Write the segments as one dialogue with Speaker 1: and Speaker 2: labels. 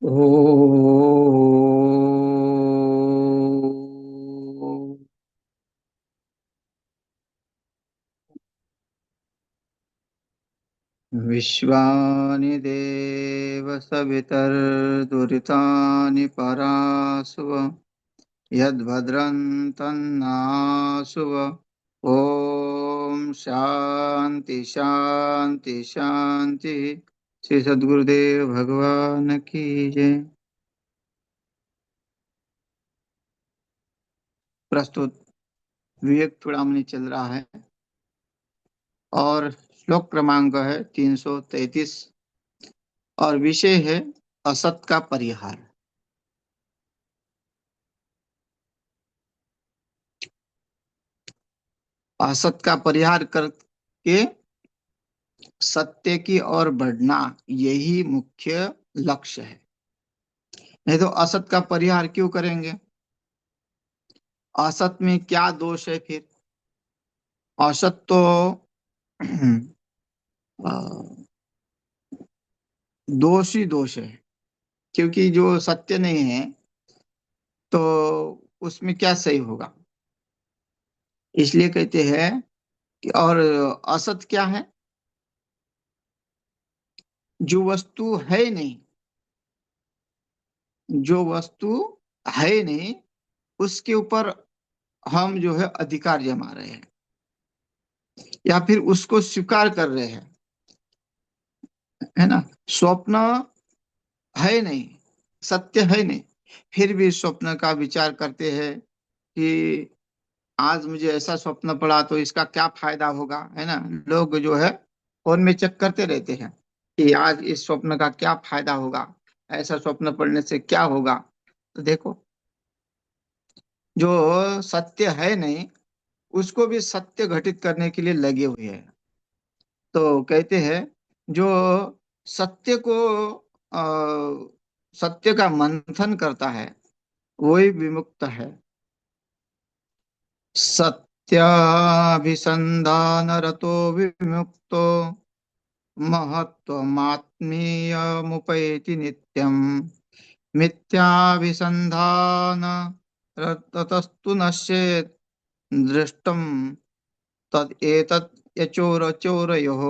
Speaker 1: ओ विश्वानि देव सवितर्दुरितानि परासुव यद्भद्रं तन्नासुव। ओम शांति शांति शांति। श्री सद्गुरुदेव भगवान की जय। प्रस्तुत विवेक चूड़ामणि चल रहा है और श्लोक क्रमांक है 333 और विषय है असत का परिहार। असत का परिहार करके सत्य की ओर बढ़ना, यही मुख्य लक्ष्य है। नहीं तो असत का परिहार क्यों करेंगे? असत में क्या दोष है फिर? असत तो अ, दोष ही दोष है, क्योंकि जो सत्य नहीं है तो उसमें क्या सही होगा। इसलिए कहते हैं कि और असत क्या है? जो वस्तु है ही नहीं, जो वस्तु है ही नहीं उसके ऊपर हम जो है अधिकार जमा रहे हैं या फिर उसको स्वीकार कर रहे हैं, है ना। स्वप्न है नहीं, सत्य है नहीं, फिर भी स्वप्न का विचार करते हैं कि आज मुझे ऐसा स्वप्न पड़ा तो इसका क्या फायदा होगा, है ना। लोग जो है फोन में चेक करते रहते हैं कि आज इस स्वप्न का क्या फायदा होगा, ऐसा स्वप्न पड़ने से क्या होगा। तो देखो, जो सत्य है नहीं उसको भी सत्य घटित करने के लिए लगे हुए हैं। तो कहते हैं जो सत्य को सत्य का मंथन करता है वही विमुक्त है। सत्याभिसंधान रतो विमुक्तो महत्त्वमात्मीयमुपैति नित्यम्। मिथ्याभिसंधान रतस्तु नश्येत् दृष्टं तदेतत् यचोरचोरयोः।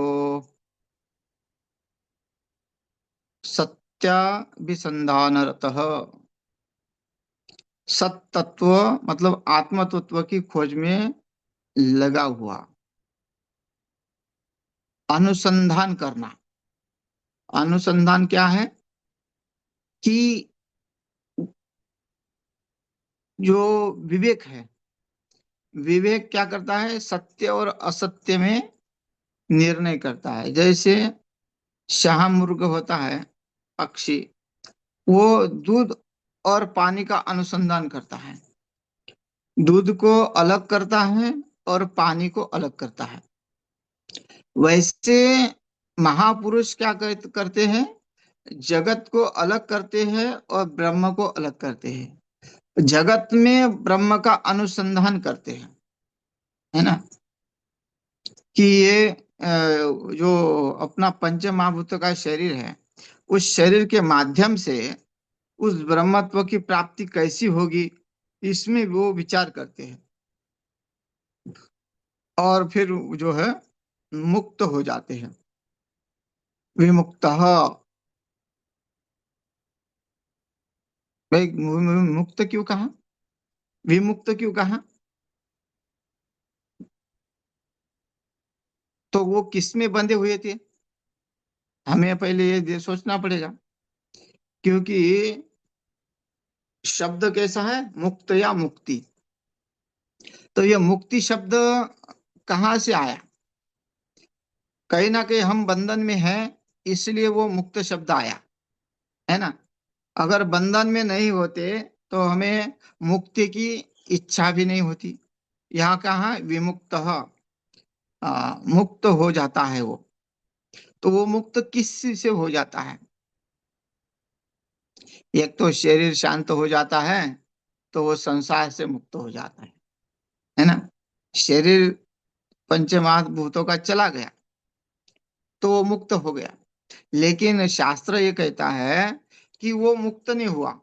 Speaker 1: सत्याभिसंधानरतः, सत तत्व मतलब आत्म तत्व की खोज में लगा हुआ, अनुसंधान करना। अनुसंधान क्या है कि जो विवेक है, विवेक क्या करता है? सत्य और असत्य में निर्णय करता है। जैसे शाहमुर्ग होता है पक्षी, वो दूध और पानी का अनुसंधान करता है, दूध को अलग करता है और पानी को अलग करता है। वैसे महापुरुष क्या करते हैं? जगत को अलग करते हैं और ब्रह्म को अलग करते हैं। जगत में ब्रह्म का अनुसंधान करते हैं, है ना। कि ये जो अपना पंच महाभूतों का शरीर है, उस शरीर के माध्यम से उस ब्रह्मत्व की प्राप्ति कैसी होगी, इसमें वो विचार करते हैं और फिर जो है मुक्त हो जाते हैं। विमुक्त, भाई मुक्त क्यों कहा, विमुक्त क्यों कहा? तो वो किस में बंधे हुए थे? हमें पहले ये सोचना पड़ेगा, क्योंकि शब्द कैसा है? मुक्त या मुक्ति। तो ये मुक्ति शब्द कहाँ से आया? कहीं ना कहीं हम बंधन में हैं, इसलिए वो मुक्त शब्द आया, है ना। अगर बंधन में नहीं होते तो हमें मुक्ति की इच्छा भी नहीं होती। यहाँ कहाँ विमुक्त, मुक्त हो जाता है वो। तो वो मुक्त किस से हो जाता है? एक तो शरीर शांत हो जाता है तो वो संसार से मुक्त हो जाता है ना। शरीर पंचमहाभूतों का चला गया तो वो मुक्त हो गया। लेकिन शास्त्र ये कहता है कि वो मुक्त नहीं हुआ,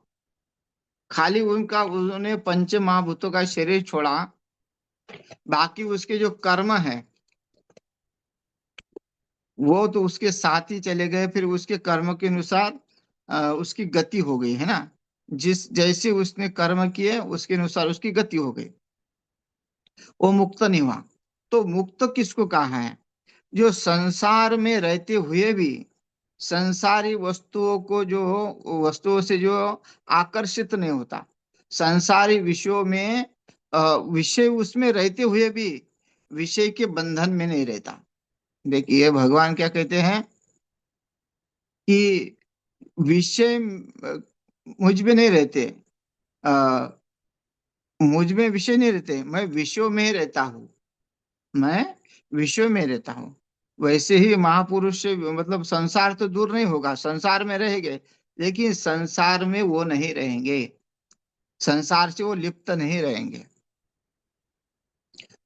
Speaker 1: खाली उनका उन्होंने पंच महाभूतों का शरीर छोड़ा, बाकी उसके जो कर्म है वो तो उसके साथ ही चले गए, फिर उसके कर्म के अनुसार उसकी गति हो गई है ना। जिस जैसे उसने कर्म किए उसके अनुसार उसकी गति हो गई, वो मुक्त नहीं हुआ। तो मुक्त किसको कहा है? जो संसार में रहते हुए भी संसारी वस्तुओं को, जो वस्तुओं से जो आकर्षित नहीं होता, संसारी विषयों में विषय उसमें रहते हुए भी विषय के बंधन में नहीं रहता। देखिए भगवान क्या कहते हैं कि विषय मुझ में नहीं रहते, आ, मुझ में विषय नहीं रहते, मैं विषयों में ही रहता हूँ, मैं विषयों में रहता हूँ। वैसे ही महापुरुष से मतलब संसार तो दूर नहीं होगा, संसार में रहेंगे, लेकिन संसार में वो नहीं रहेंगे, संसार से वो लिप्त नहीं रहेंगे।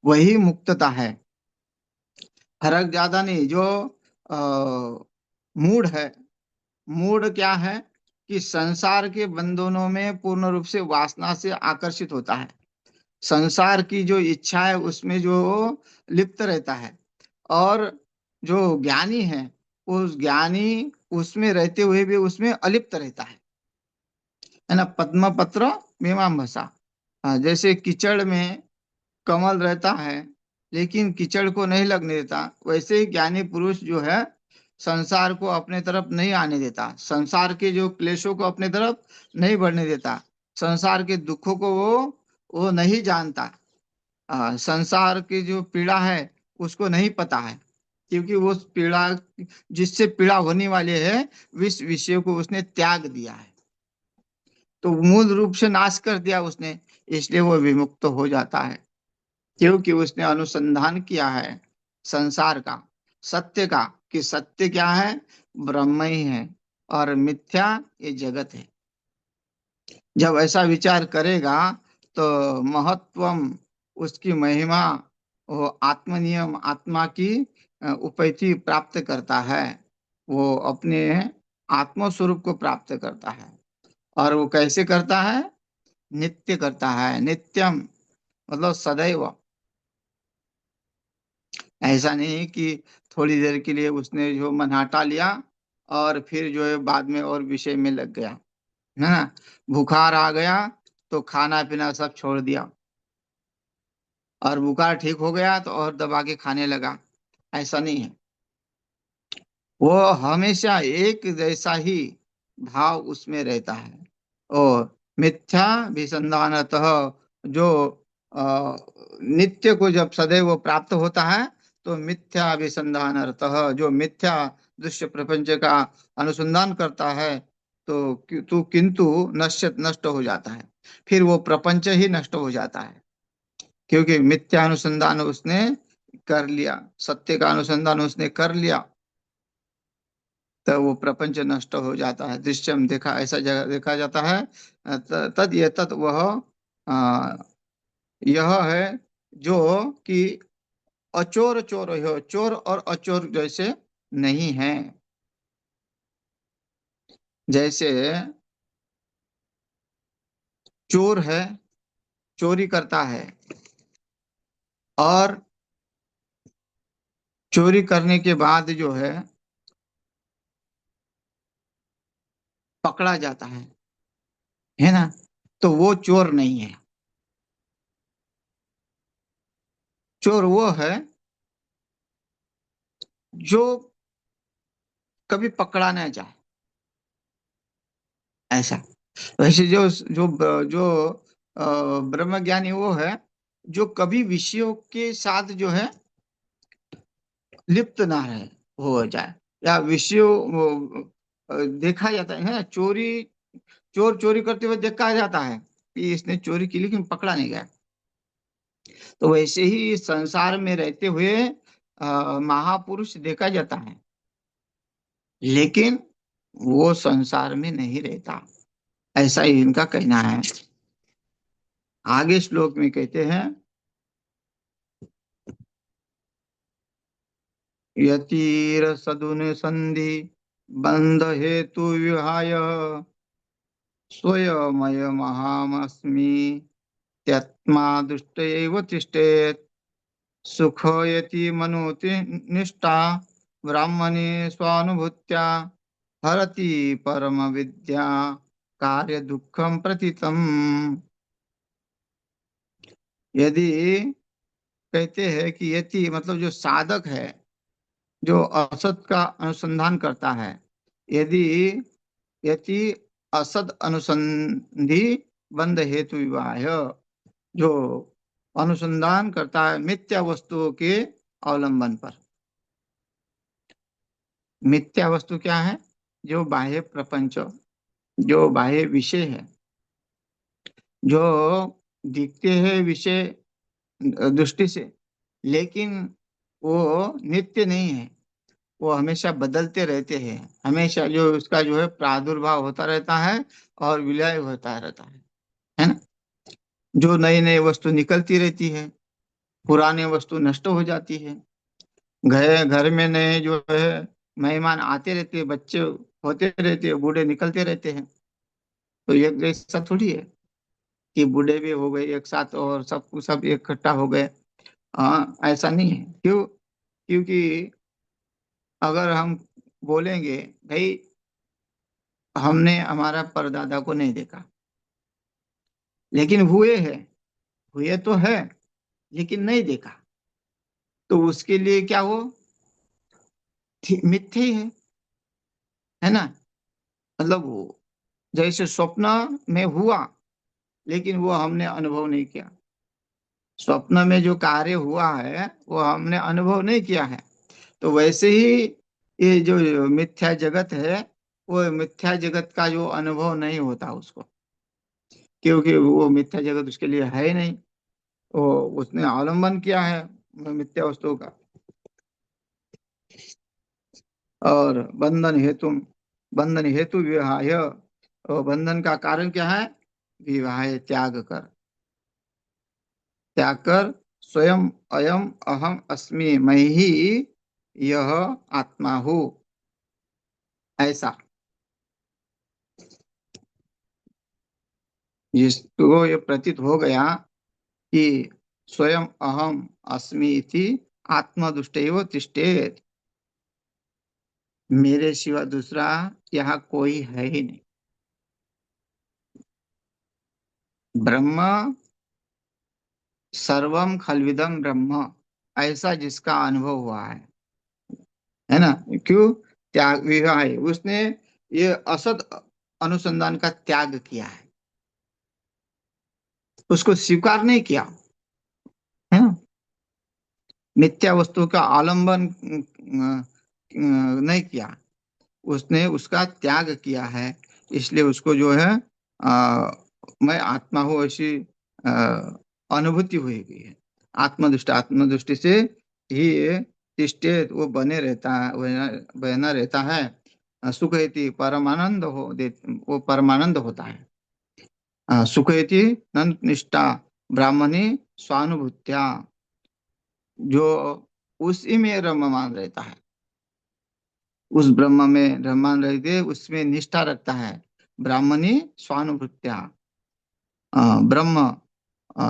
Speaker 1: वही मुक्तता है। फर्क ज्यादा नहीं। जो मूड है, मूड क्या है कि संसार के बंधनों में पूर्ण रूप से वासना से आकर्षित होता है, संसार की जो इच्छा है उसमें जो लिप्त रहता है। और जो ज्ञानी है, उस ज्ञानी उसमें रहते हुए भी उसमें अलिप्त रहता है ना। पद्म पत्र मीमांसा। जैसे कीचड़ में कमल रहता है लेकिन कीचड़ को नहीं लगने देता, वैसे ही ज्ञानी पुरुष जो है संसार को अपने तरफ नहीं आने देता, संसार के जो क्लेशों को अपने तरफ नहीं बढ़ने देता, संसार के दुखों को वो नहीं जानता। संसार की जो पीड़ा है उसको नहीं पता है, क्योंकि वो पीड़ा, जिससे पीड़ा होने वाली है, विष विषय को उसने त्याग दिया है, तो मूल रूप से नाश कर दिया उसने, इसलिए वो विमुक्त हो जाता है। क्योंकि उसने अनुसंधान किया है संसार का, सत्य का, कि सत्य क्या है, ब्रह्म ही है, और मिथ्या ये जगत है। जब ऐसा विचार करेगा तो महत्वम, उसकी महिमा, वो आत्मनियम, आत्मा की उपैति प्राप्त करता है, वो अपने आत्म स्वरूप को प्राप्त करता है। और वो कैसे करता है? नित्य करता है, नित्यम मतलब सदैव। ऐसा नहीं कि थोड़ी देर के लिए उसने जो मन हटा लिया और फिर जो है बाद में और विषय में लग गया, है ना। बुखार आ गया तो खाना पीना सब छोड़ दिया, और बुखार ठीक हो गया तो और दबा के खाने लगा, ऐसा नहीं है। वो हमेशा एक जैसा ही भाव उसमें रहता है। और मिथ्या विसंधानतः, जो नित्य को जब सदैव वो प्राप्त होता है, तो मिथ्या विसंधानतः, जो मिथ्या दृश्य प्रपंच का अनुसंधान करता है, तो तू किंतु नश्य नष्ट हो जाता है, फिर वो प्रपंच ही नष्ट हो जाता है। क्योंकि मिथ्या अनुसंधान उसने कर लिया, सत्य का अनुसंधान उसने कर लिया, तो वो प्रपंच नष्ट हो जाता है। दृश्यम देखा, ऐसा जगह देखा जाता है। तद ये तत् वह अ, यह है जो कि अचोर चोर हो, चोर और अचोर जैसे नहीं है। जैसे चोर है, चोरी करता है, और चोरी करने के बाद जो पकड़ा जाता है ना, तो वो चोर नहीं है। चोर वो है जो कभी पकड़ा ना जाए, ऐसा। वैसे जो ब्रह्मज्ञानी वो है जो कभी विषयों के साथ जो है लिप्त ना रहे, हो जाए, या विषयों देखा जाता है ना, चोर चोरी करते हुए देखा जाता है कि इसने चोरी की लेकिन पकड़ा नहीं गया। तो वैसे ही संसार में रहते हुए महापुरुष देखा जाता है, लेकिन वो संसार में नहीं रहता, ऐसा ही इनका कहना है। आगे श्लोक में कहते हैं, यतीर सदुन संधि बंध हेतु विहाय स्वयमयमहमस्मि त्यक्त्वा दुष्ट एव तिष्ठेत् सुखयति मनुति निष्ठा ब्राह्मणे स्वानुभूत्या हरति परम विद्या कार्य दुखम प्रतितम। यदि कहते हैं कि यति मतलब जो साधक है, जो असत का अनुसंधान करता है, यदि यति असद अनुसंधि बंध हेतु विवाह, जो अनुसंधान करता है मिथ्या वस्तुओं के अवलंबन पर। मिथ्या वस्तु क्या है? जो बाह्य प्रपंच, जो बाह्य विषय है, जो दिखते हैं विषय दृष्टि से, लेकिन वो नित्य नहीं है, वो हमेशा बदलते रहते हैं। हमेशा जो उसका जो है प्रादुर्भाव होता रहता है और विलय होता रहता है ना। जो नई नई वस्तु निकलती रहती है, पुराने वस्तु नष्ट हो जाती है। घर में नए जो है मेहमान आते रहते हैं, बच्चे होते रहते हैं, बूढ़े निकलते रहते हैं। तो ये ऐसा थोड़ी है कि बूढ़े भी हो गए एक साथ और सब इकट्ठा हो गए। हाँ, ऐसा नहीं है। क्यों? क्योंकि अगर हम बोलेंगे भाई हमने हमारा परदादा को नहीं देखा, लेकिन हुए हैं, हुए तो है, लेकिन नहीं देखा, तो उसके लिए क्या वो मिथ्या ही है ना। मतलब वो जैसे स्वप्न में हुआ, लेकिन वो हमने अनुभव नहीं किया। स्वप्न में जो कार्य हुआ है वो हमने अनुभव नहीं किया है। तो वैसे ही ये जो मिथ्या जगत है, वो मिथ्या जगत का जो अनुभव नहीं होता उसको, क्योंकि वो मिथ्या जगत उसके लिए है ही नहीं। वो उसने अवलंबन किया है मिथ्या वस्तु का। और बंधन हेतु विवाह, और बंधन का कारण क्या है? विवाह त्याग कर स्वयं अयम अहम अस्मि, मैं ही यह आत्मा हूँ, ऐसा जिसको ये प्रतीत हो गया कि स्वयं अहम अस्मि इति आत्मदुष्टैव तिष्ठेत्, मेरे सिवा दूसरा यहाँ कोई है ही नहीं। ब्रह्म सर्वम खलविदम ब्रह्म, ऐसा जिसका अनुभव हुआ है ना। क्यों? त्याग विवाह है, उसने ये असत अनुसंधान का त्याग किया है, उसको स्वीकार नहीं किया है ना। मिथ्या वस्तु का आलंबन नहीं किया, उसने उसका त्याग किया है। इसलिए उसको जो है आ, मैं आत्मा हूँ ऐसी आ, अनुभूति हुई गई है। आत्मदृष्टि से ही तिष्ठेत, वो बने रहता है, बना रहता है। सुखयति परमानंद वो परमानंद होता है। सुखयति नंद निष्ठा ब्राह्मणी स्वानुभूत्या, जो उसी में रममान रहता है, उस ब्रह्म में रममान रहते उसमें निष्ठा रखता है। ब्राह्मणी स्वानुभूत्या, ब्रह्म,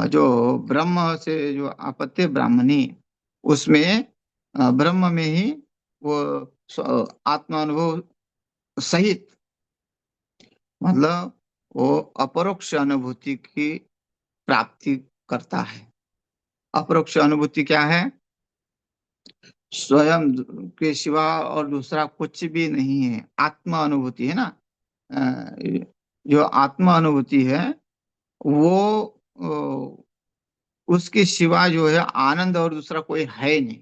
Speaker 1: जो ब्रह्म से जो आपत्ति ब्राह्मणी, उसमें ब्रह्म में ही वो आत्मानुभव सहित, मतलब वो अपरोक्ष अनुभूति की प्राप्ति करता है। अपरोक्ष अनुभूति क्या है? स्वयं के सिवा और दूसरा कुछ भी नहीं है, आत्मा अनुभूति है ना। अ, जो आत्मा अनुभूति है वो उसके सिवा जो है आनंद और दूसरा कोई है नहीं,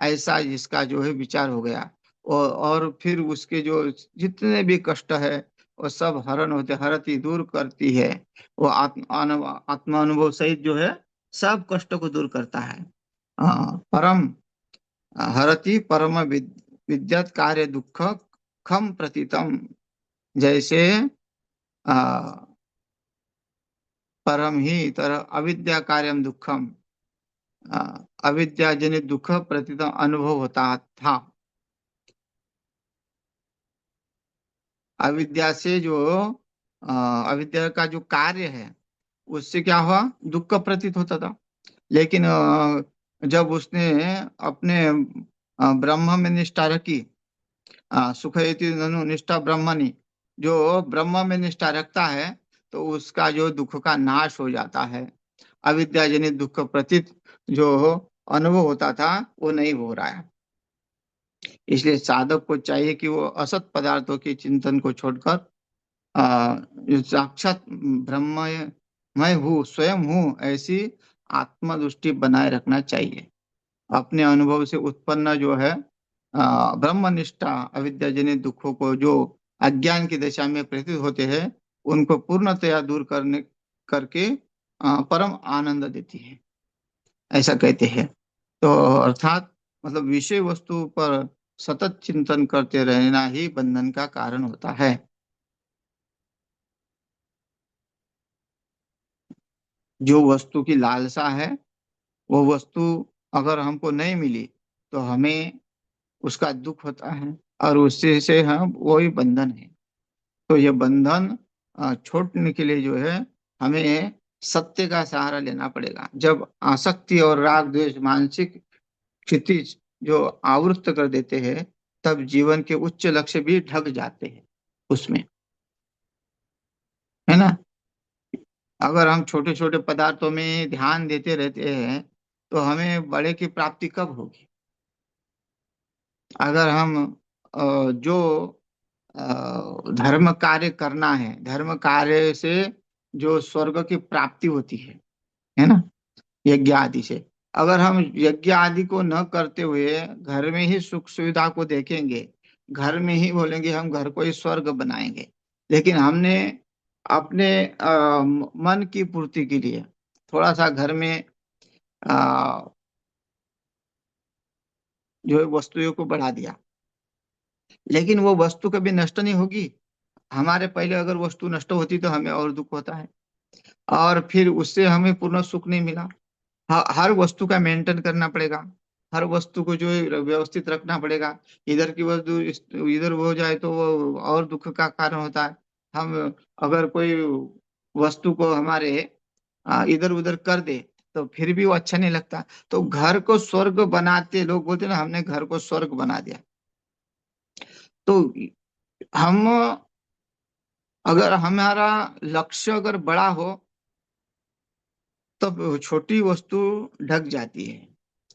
Speaker 1: ऐसा जिसका जो है विचार हो गया। और फिर उसके जो जितने भी कष्ट है वो सब हरण होते, हरती दूर करती है। वो आत्मा अनुभव सहित जो है सब कष्ट को दूर करता है। परम हरति परम विद्यत कार्य दुख खम प्रतीतम, जैसे आ, परम ही तरह अविद्या कार्यम दुखम, अविद्या जनित दुख प्रतीतम अनुभव होता था। अविद्या से जो अविद्या का जो कार्य है उससे क्या हुआ, दुख का प्रतीत होता था। लेकिन जब उसने अपने ब्रह्म में निष्ठा रखी, सुख इति ननु निष्ठा ब्रह्मणि, जो ब्रह्म में निष्ठा रखता है तो उसका जो दुख का नाश हो जाता है। अविद्या जनित दुख प्रतीत जो अनुभव होता था वो नहीं हो रहा है। इसलिए साधक को चाहिए कि वो असत पदार्थों के चिंतन को छोड़कर जो साक्षात ब्रह्म मैं हूँ, स्वयं हूँ, ऐसी आत्मदृष्टि बनाए रखना चाहिए। अपने अनुभव से उत्पन्न जो है ब्रह्मनिष्ठा अविद्याजनित दुखों को जो अज्ञान की दशा में प्रतीत होते हैं उनको पूर्णतया दूर करने करके परम आनंद देती है, ऐसा कहते हैं। तो अर्थात मतलब विषय वस्तु पर सतत चिंतन करते रहना ही बंधन का कारण होता है। जो वस्तु की लालसा है वो वस्तु अगर हमको नहीं मिली तो हमें उसका दुख होता है, और उससे से हम वही बंधन है। तो ये बंधन छोड़ने के लिए जो है हमें सत्य का सहारा लेना पड़ेगा। जब आसक्ति और राग द्वेष मानसिक क्षितिज जो आवृत्त कर देते हैं तब जीवन के उच्च लक्ष्य भी ढक जाते हैं उसमें, है ना। अगर हम छोटे छोटे पदार्थों में ध्यान देते रहते हैं तो हमें बड़े की प्राप्ति कब होगी। अगर हम जो धर्म कार्य करना है, धर्म कार्य से जो स्वर्ग की प्राप्ति होती है ना, यज्ञ आदि से, अगर हम यज्ञ आदि को न करते हुए घर में ही सुख सुविधा को देखेंगे, घर में ही बोलेंगे हम घर को ही स्वर्ग बनाएंगे, लेकिन हमने अपने मन की पूर्ति के लिए थोड़ा सा घर में अ, जो है वस्तुओं को बढ़ा दिया, लेकिन वो वस्तु कभी नष्ट नहीं होगी। हमारे पहले अगर वस्तु नष्ट होती तो हमें और दुख होता है, और फिर उससे हमें पूर्ण सुख नहीं मिला। हर वस्तु का मेंटेन करना पड़ेगा, हर वस्तु को जो है व्यवस्थित रखना पड़ेगा। इधर की वस्तु इधर हो जाए तो वो और दुख का कारण होता है। हम अगर कोई वस्तु को हमारे इधर उधर कर दे तो फिर भी वो अच्छा नहीं लगता। तो घर को स्वर्ग बनाते, लोग बोलते हैं ना हमने घर को स्वर्ग बना दिया। तो हम अगर हमारा लक्ष्य अगर बड़ा हो तब छोटी वस्तु ढक जाती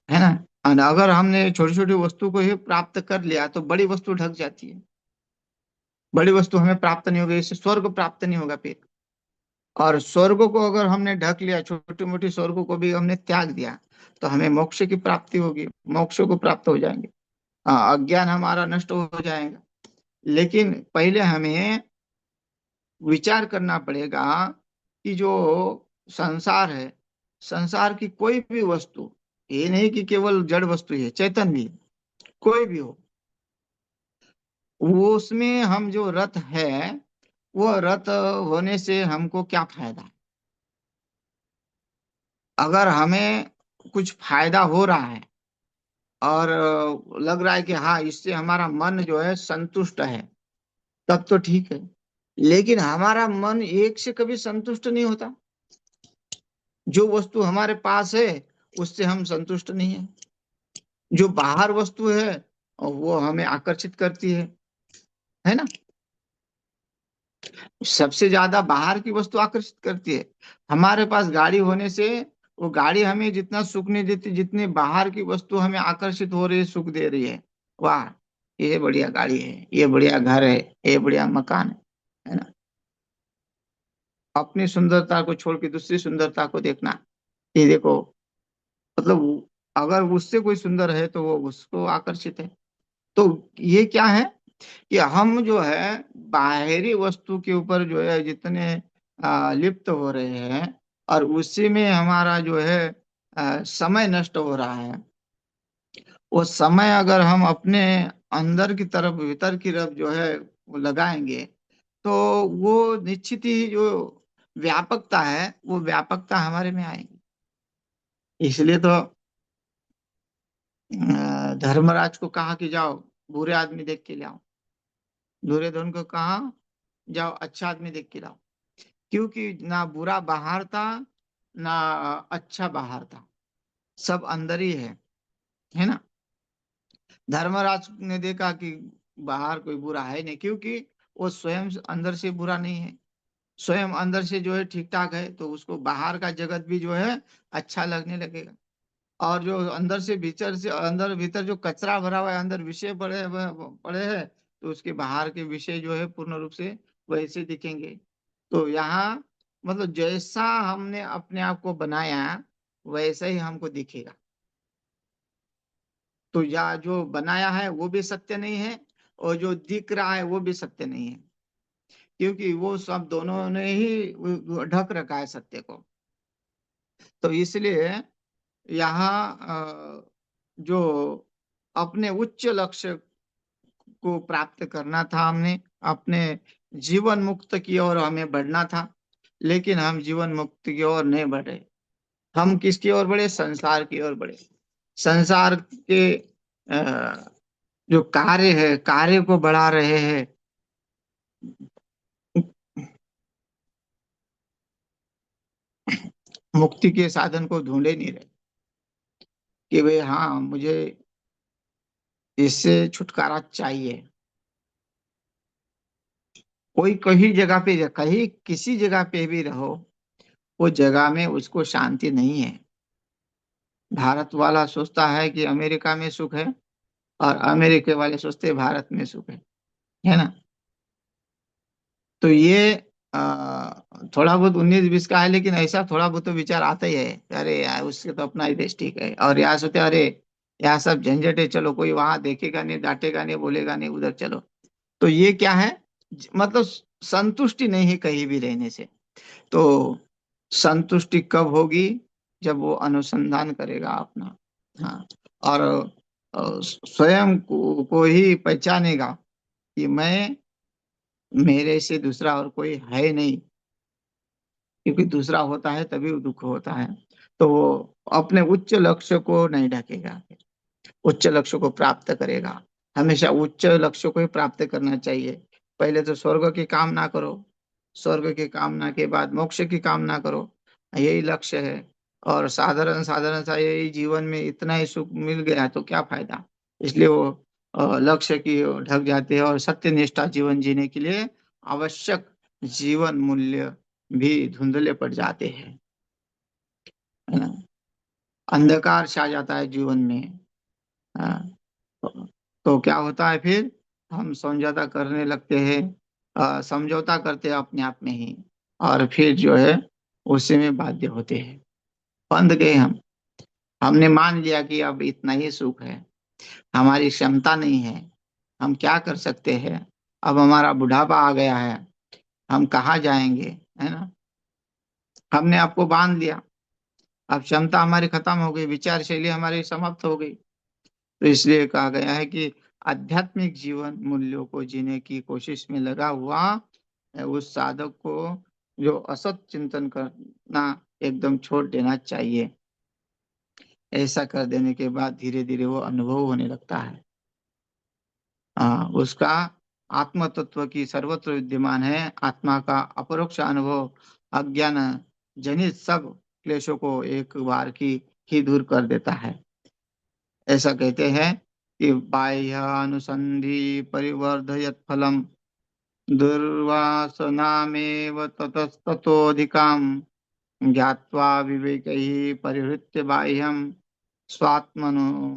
Speaker 1: है ना। और अगर हमने छोटी छोटी वस्तु को ही प्राप्त कर लिया तो बड़ी वस्तु ढक जाती है। बड़ी वस्तु हमें प्राप्त नहीं होगी, इससे स्वर्ग प्राप्त नहीं होगा फिर। और स्वर्ग को अगर हमने ढक लिया, छोटी मोटी स्वर्ग को भी हमने त्याग दिया तो हमें मोक्ष की प्राप्ति होगी, मोक्ष को प्राप्त हो जाएंगे। अज्ञान हमारा नष्ट हो जाएगा। लेकिन पहले हमें विचार करना पड़ेगा कि जो संसार है, संसार की कोई भी वस्तु, ये नहीं कि केवल जड़ वस्तु है, चैतन्य भी कोई भी हो, वो उसमें हम जो रत है, वो रत होने से हमको क्या फायदा है। अगर हमें कुछ फायदा हो रहा है और लग रहा है कि हाँ इससे हमारा मन जो है संतुष्ट है, तब तो ठीक है। लेकिन हमारा मन एक से कभी संतुष्ट नहीं होता। जो वस्तु हमारे पास है उससे हम संतुष्ट नहीं है। जो बाहर वस्तु है वो हमें आकर्षित करती है ना। सबसे ज्यादा बाहर की वस्तु आकर्षित करती है। हमारे पास गाड़ी होने से वो गाड़ी हमें जितना सुख नहीं देती जितनी बाहर की वस्तु हमें आकर्षित हो रही है, सुख दे रही है। वाह, ये बढ़िया गाड़ी है, ये बढ़िया घर है, ये बढ़िया मकान है ना। अपनी सुंदरता को छोड़ के दूसरी सुंदरता को देखना, ये देखो, मतलब अगर उससे कोई सुंदर है तो वो उसको आकर्षित है। तो ये क्या है कि हम जो है बाहरी वस्तु के ऊपर जो है जितने लिप्त हो रहे हैं, और उसी में हमारा जो है समय नष्ट हो रहा है। वो समय अगर हम अपने अंदर की तरफ, भीतर की तरफ जो है वो लगाएंगे तो वो निश्चित ही जो व्यापकता है वो व्यापकता हमारे में आएगी। इसलिए तो धर्मराज को कहा कि जाओ बुरे आदमी देख के ले आओ। दुर्योधन को कहा जाओ अच्छा आदमी देख के लाओ, क्योंकि ना बुरा बाहर था ना अच्छा बाहर था, सब अंदर ही है ना। धर्मराज ने देखा कि बाहर कोई बुरा है नहीं, क्योंकि वो स्वयं अंदर से बुरा नहीं है, स्वयं अंदर से जो है ठीक ठाक है, तो उसको बाहर का जगत भी जो है अच्छा लगने लगेगा। और जो अंदर से भीतर से अंदर भीतर जो कचरा भरा हुआ है, अंदर विषय पड़े हैं, तो उसके बाहर के विषय जो है पूर्ण रूप से वैसे दिखेंगे। तो यहाँ मतलब जैसा हमने अपने आप को बनाया वैसा ही हमको दिखेगा। तो या जो बनाया है वो भी सत्य नहीं है, और जो दिख रहा है वो भी सत्य नहीं है, क्योंकि वो सब दोनों ने ही ढक रखा है सत्य को। तो इसलिए यहाँ जो अपने उच्च लक्ष्य को प्राप्त करना था, हमने अपने जीवन मुक्त की ओर हमें बढ़ना था, लेकिन हम जीवन मुक्त की ओर नहीं बढ़े। हम किसकी ओर बढ़े? संसार की ओर बढ़े। संसार के जो कार्य है, कार्य को बढ़ा रहे हैं। मुक्ति के साधन को ढूंढे नहीं रहे कि भाई हाँ मुझे इससे छुटकारा चाहिए। कोई कहीं जगह पे, कहीं किसी जगह पे भी रहो, वो जगह में उसको शांति नहीं है। भारत वाला सोचता है कि अमेरिका में सुख है, और अमेरिका वाले सोचते हैं भारत में सुख है ना। तो ये थोड़ा बहुत 19-20 का है, लेकिन ऐसा थोड़ा बहुत तो विचार आता ही है, अरे यार उसके तो अपना ही देश ठीक है, और यहाँ सोचते हैं, अरे यहाँ सब झंझट है, चलो कोई वहां देखेगा नहीं, डांटेगा नहीं, बोलेगा नहीं, उधर चलो। तो ये क्या है? मतलब संतुष्टि नहीं है कहीं भी रहने से। तो संतुष्टि कब होगी? जब वो अनुसंधान करेगा अपना। हाँ। और स्वयं को ही पहचानेगा कि मेरे से दूसरा और कोई है नहीं, क्योंकि दूसरा होता है तभी दुख होता है। तो वो अपने उच्च लक्ष्य को नहीं ढकेगा, उच्च लक्ष्य को प्राप्त करेगा। हमेशा उच्च लक्ष्य को ही प्राप्त करना चाहिए। पहले तो स्वर्ग की कामना करो, स्वर्ग की कामना के बाद मोक्ष की कामना करो, यही लक्ष्य है। और साधारण साधारण सा यही जीवन में इतना ही सुख मिल गया तो क्या फायदा। इसलिए वो लक्ष्य की ओर ढक जाते हैं, और सत्यनिष्ठा जीवन जीने के लिए आवश्यक जीवन मूल्य भी धुंधले पड़ जाते हैं, है ना। अंधकार छा जाता है जीवन में। हाँ। तो क्या होता है फिर? हम समझौता करने लगते हैं, समझौता करते हैं अपने आप में ही, और फिर जो है उसी में बाध्य होते हैं। बंध गए हम। हमने मान लिया कि अब इतना ही सुख है, हमारी क्षमता नहीं है, हम क्या कर सकते हैं, अब हमारा बुढ़ापा आ गया है, हम कहाँ जाएंगे, है ना। हमने आपको बांध लिया, अब क्षमता हमारी खत्म हो गई, विचार शैली हमारी समाप्त हो गई। तो इसलिए कहा गया है कि आध्यात्मिक जीवन मूल्यों को जीने की कोशिश में लगा हुआ उस साधक को जो असत चिंतन करना एकदम छोड़ देना चाहिए। ऐसा कर देने के बाद धीरे धीरे वो अनुभव होने लगता है। उसका आत्म तत्व की सर्वत्र विद्यमान है, आत्मा का अपरोक्ष अनुभव अज्ञान जनित सब क्लेशों को एक बार की ही दूर कर देता है। ऐसा कहते हैं कि बाह्य अनुसंधि परिवर्धयत फलम दुर्वासनामेव ततस्ततोऽधिकाम् ज्ञात्वा विवेकैः परिहृत्य बाह्यं स्वात्मनुसन्धि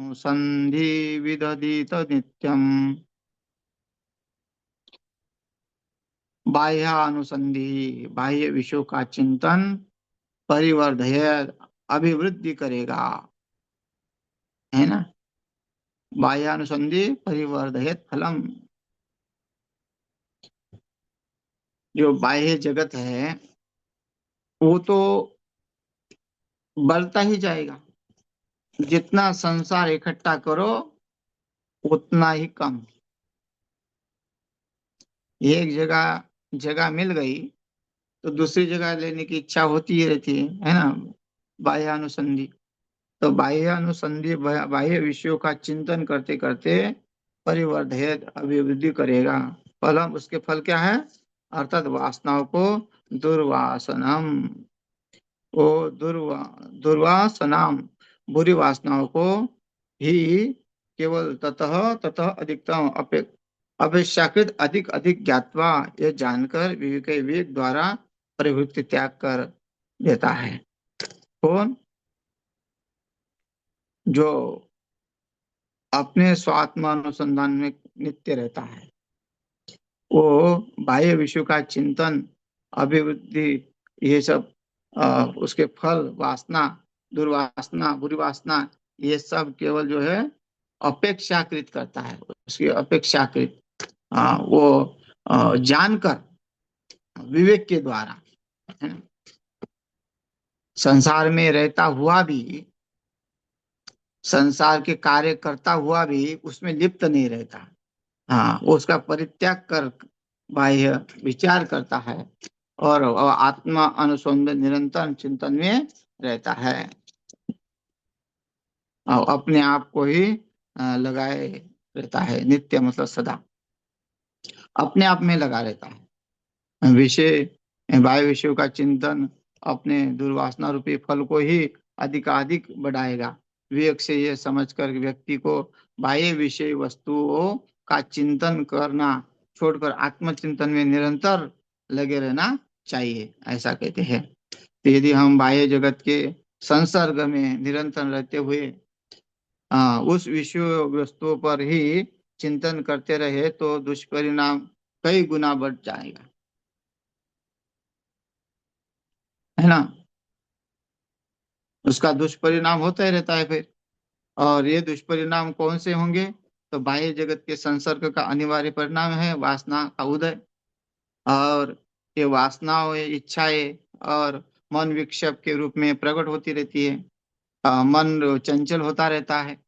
Speaker 1: विदधीत नित्यम्। बाह्य अनुसंधि, बाह्य विषयों का चिंतन परिवर्धय, अभिवृद्धि करेगा, है ना। बाह्य अनुसंधि परिवर्धयत फलम, जो बाह्य जगत है वो तो बढ़ता ही जाएगा। जितना संसार इकट्ठा करो उतना ही कम। एक जगह जगह मिल गई तो दूसरी जगह लेने की इच्छा होती ही रहती है ना। बाह्य अनुसंधि, तो बाह्य अनुसंधि बाह्य विषयों का चिंतन करते करते परिवर्धयत, अभिवृद्धि करेगा। फलम, उसके फल क्या है? अर्थात वासनाओं को दुर्वासनम, वो दुर्वासनाम, बुरी वासनाओं को ही केवल ततः ततः अधिकतम अपेक्षाकृत अधिक अधिक ज्ञात्वा, यह जानकर विवेक विवेक द्वारा प्रवृत्ति त्याग कर देता है। कौन? जो अपने स्वात्म अनुसंधान में नित्य रहता है, वो बाह्य विषयों का चिंतन, अभिवृद्धि, ये सब उसके फल, वासना, दुर्वासना, बुरी वासना, ये सब केवल जो है अपेक्षाकृत करता है, उसकी अपेक्षाकृत वो जानकर विवेक के द्वारा, है ना? संसार में रहता हुआ भी, संसार के कार्य करता हुआ भी उसमें लिप्त नहीं रहता। हाँ, वो उसका परित्याग कर बाह्य विचार करता है और आत्मा अनुसंधान निरंतर चिंतन में रहता है और अपने आप को ही लगाए रहता है, नित्य मतलब सदा अपने आप में लगा रहता है। विषय, बाह्य विषयों का चिंतन अपने दुर्वासना रूपी फल को ही अधिकाधिक बढ़ाएगा। विवेक से यह समझकर व्यक्ति को बाह्य विषय वस्तुओं का चिंतन करना छोड़कर आत्मचिंतन में निरंतर लगे रहना चाहिए, ऐसा कहते हैं। तो यदि हम बाह्य जगत के संसर्ग में निरंतर रहते हुए उस विषय वस्तुओं पर ही चिंतन करते रहे तो दुष्परिणाम कई गुना बढ़ जाएगा, है ना? उसका दुष्परिणाम होता ही रहता है फिर। और ये दुष्परिणाम कौन से होंगे? तो बाह्य जगत के संसर्ग का अनिवार्य परिणाम है वासना का उदय। और ये वासनाएं, इच्छाएं और मन विक्षेप के रूप में प्रकट होती रहती है। मन चंचल होता रहता है।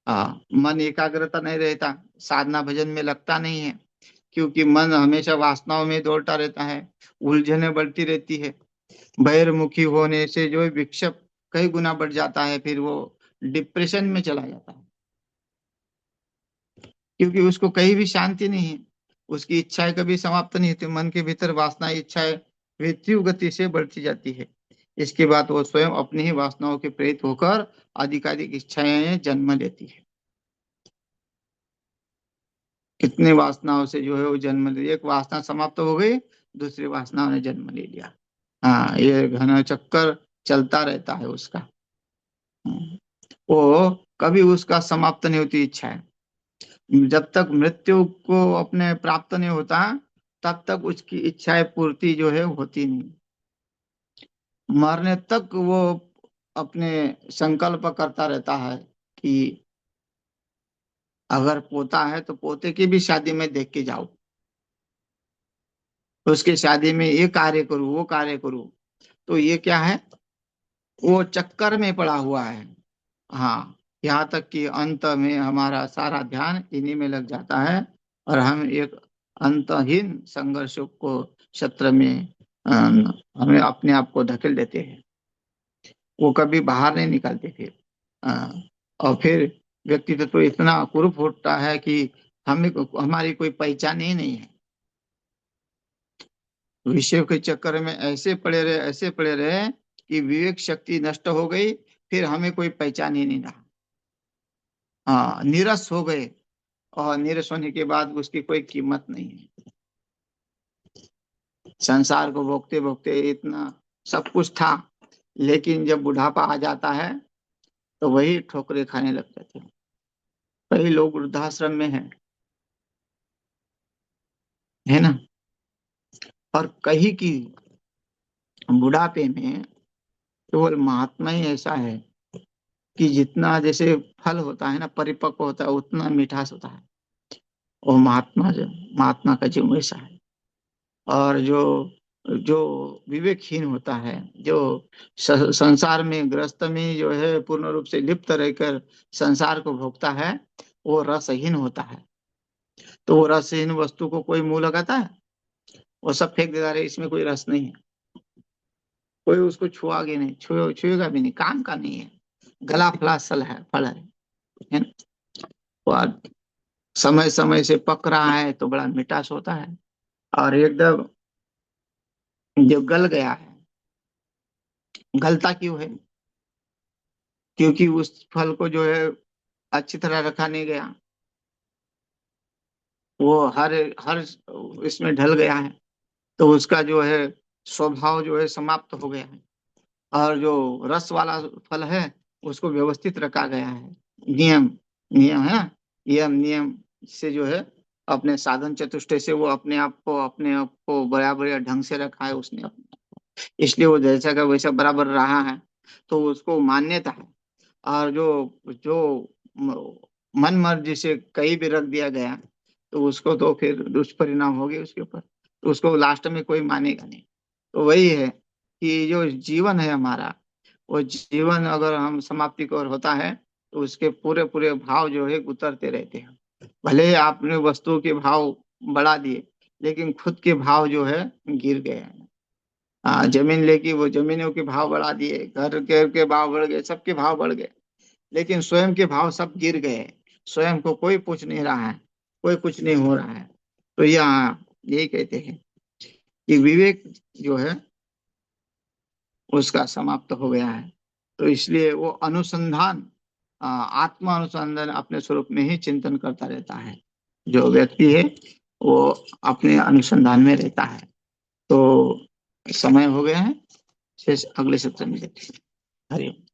Speaker 1: मन एकाग्रता नहीं रहता, साधना भजन में लगता नहीं है, क्योंकि मन हमेशा वासनाओं में दौड़ता रहता है, उलझने बढ़ती रहती है। बहिर्मुखी होने से जो विक्षेप कई गुना बढ़ जाता है, फिर वो डिप्रेशन में चला जाता है, क्योंकि उसको कहीं भी शांति नहीं है, उसकी इच्छाएं कभी समाप्त नहीं होती। मन के भीतर वासना इच्छाएं तीव्र गति से बढ़ती जाती है। इसके बाद वो स्वयं अपनी ही वासनाओं के प्रेरित होकर अधिकाधिक इच्छाएं जन्म लेती है। कितने वासनाओं से जो है वो जन्म ले, एक वासना समाप्त हो गई, दूसरी वासनाओं ने जन्म ले लिया। हाँ, ये घना चक्कर चलता रहता है उसका। वो कभी उसका समाप्त नहीं होती इच्छा है। जब तक मृत्यु को अपने प्राप्त नहीं होता, तब तक उसकी इच्छाएं पूर्ति जो है होती नहीं। मरने तक वो अपने संकल्प करता रहता है कि अगर पोता है तो पोते की भी शादी में देख के जाओ, उसके शादी में ये कार्य करूँ, वो कार्य करूँ। तो ये क्या है? वो चक्कर में पड़ा हुआ है। हाँ, यहाँ तक कि अंत में हमारा सारा ध्यान इन्हीं में लग जाता है और हम एक अंतहीन संघर्षों को क्षेत्र में हमें अपने आप को धकेल देते हैं। वो कभी बाहर नहीं निकलते फिर। अ, और फिर व्यक्तित्व तो इतना कुरूप होता है कि हमें हमारी कोई पहचान ही नहीं है। विषय के चक्कर में ऐसे पड़े रहे, ऐसे पड़े रहे कि विवेक शक्ति नष्ट हो गई, फिर हमें कोई पहचान ही नहीं रहा। हाँ, नीरस हो गए, और नीरस होने के बाद उसकी कोई कीमत नहीं है। संसार को भोगते भोगते इतना सब कुछ था, लेकिन जब बुढ़ापा आ जाता है तो वही ठोकरे खाने लग जाते हैं। कई लोग वृद्धाश्रम में है ना? और कहीं की बुढ़ापे में केवल महात्मा ही ऐसा है कि जितना जैसे फल होता है ना, परिपक्व होता है, उतना मिठास होता है। और महात्मा का जीवन वैसा है। और जो जो विवेकहीन होता है, जो संसार में ग्रस्त में जो है पूर्ण रूप से लिप्त रहकर संसार को भोगता है, वो रसहीन होता है। तो वो रसहीन वस्तु को कोई मुंह लगाता है? वो सब फेंक देता है, इसमें कोई रस नहीं है। कोई उसको छुआगे नहीं, छुएगा भी नहीं, काम का नहीं है। गला फलासल है, फल है ना? और समय समय से पक रहा है तो बड़ा मिठास होता है। और एकदम जो गल गया है, गलता क्यों है? क्योंकि उस फल को जो है अच्छी तरह रखा नहीं गया, वो हर हर इसमें ढल गया है, तो उसका जो है स्वभाव जो है समाप्त हो गया है। और जो रस वाला फल है उसको व्यवस्थित रखा गया है। नियम, नियम है ना, नियम नियम से जो है अपने साधन चतुष्टय से वो अपने आप को बराबर ढंग से रखा है उसने इसलिए वो जैसा का वैसा बराबर रहा है, तो उसको मान्यता है। और जो जो म- मन मर्जी से कहीं भी रख दिया गया तो उसको तो फिर दुष्परिणाम होगी उसके ऊपर, तो उसको लास्ट में कोई मानेगा नहीं। तो वही है कि जो जीवन है हमारा, वो जीवन अगर हम समाप्ति को ओर होता है तो उसके पूरे पूरे भाव जो है उतरते रहते हैं। भले ही आपने वस्तु के भाव बढ़ा दिए, लेकिन खुद के भाव जो है गिर गए हैं। जमीन लेके वो जमीनों के भाव बढ़ा दिए, घर के भाव बढ़ गए, सबके भाव बढ़ गए, लेकिन स्वयं के भाव सब गिर गए। स्वयं को कोई पूछ नहीं रहा है, कोई कुछ नहीं हो रहा है। तो यहाँ यही कहते हैं कि विवेक जो है उसका समाप्त हो गया है। तो इसलिए वो अनुसंधान, आत्मा अनुसंधान अपने स्वरूप में ही चिंतन करता रहता है। जो व्यक्ति है वो अपने अनुसंधान में रहता है। तो समय हो गया है, शेष अगले सत्र में देखते हैं। हरि ओम।